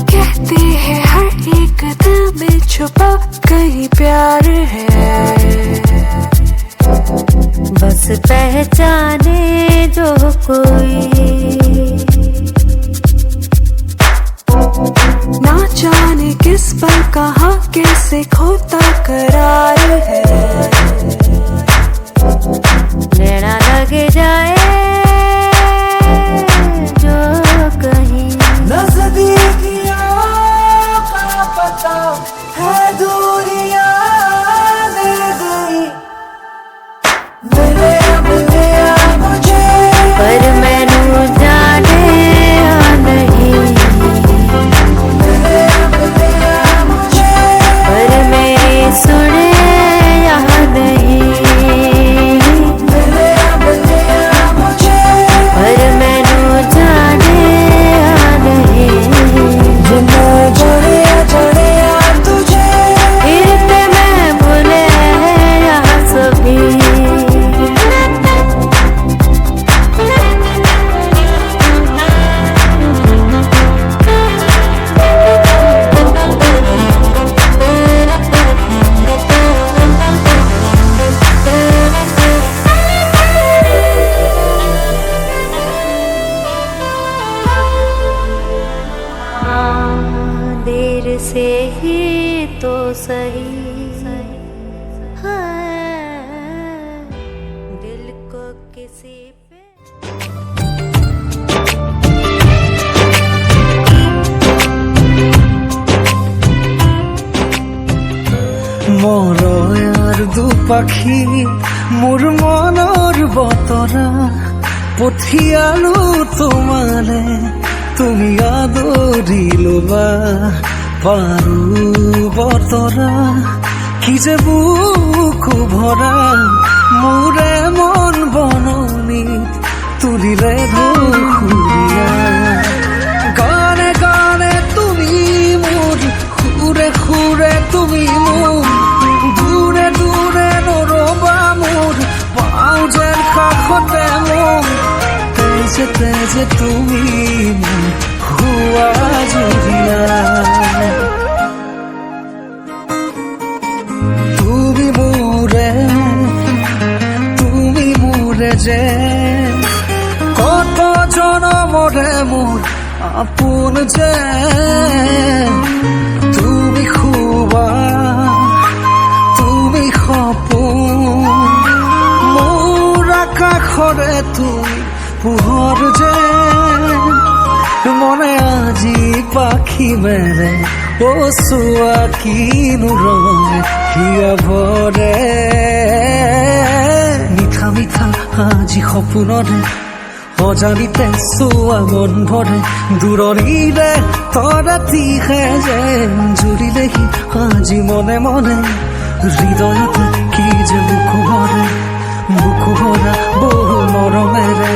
कहते हैं हर एक दिल में छुपा कहीं प्यार है, बस पहचाने जो कोई। ना जाने किस पल कहाँ कैसे खोता करार है, नैना लग जाए जो कहीं। नजदीकियां का पता है दूरियां दे गई, मिले मुझे पर मैनू जाने आ नहीं, मुझे पर मेरी सुने या नहीं, मुझे पर मैनू जाने आ नहीं। जड़े तुझे फिर ते मैं भूले या सभी। देर से ही तो सही है, दिल को किसी पे। মরয়ার দুপাখি মোর মনৰ বতৰা পঠিয়ালো তোমালে, তুমি আদৰি লবা পাৰো বতৰা। কি যে বুকু ভৰা মোৰে মন বননিত তুলিলে ধুৰীয়া। গানে গানে তুমি মোৰ, সুৰে সুৰে তুমি মোৰ, দূৰে দূৰে নৰবা মোৰ, পাওঁ যেন কাষতে মোৰ। তেজে তেজে তুমি মোৰ হুৱা জুৰিয়া, তুমি মোৰে যে কত জনমৰে মোৰ আপোন যে। তুমি খুবা তুমি সপোন মোৰ আকাশৰে তুমি পোহৰ যে। মনে আজি পাখি মেলে ও চোৱা কিনো ৰঙে হিয়া ভৰে। মিঠা মিঠা আজি সপোনৰে অজানিতে চোৱা মন ভৰে, দূৰণিৰে তৰাতিহে যেন জুৰিলেহি আজি মনে মনে। হৃদয়তে কি যে মুখ ভৰা বহু মৰমেৰে।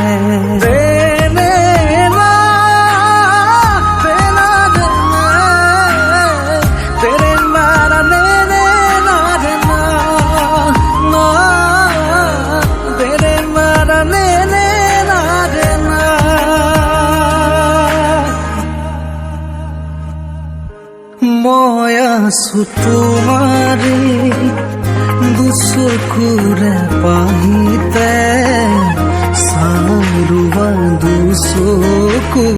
মই আছো তোমাৰে দুচকুৰে পাহিতে।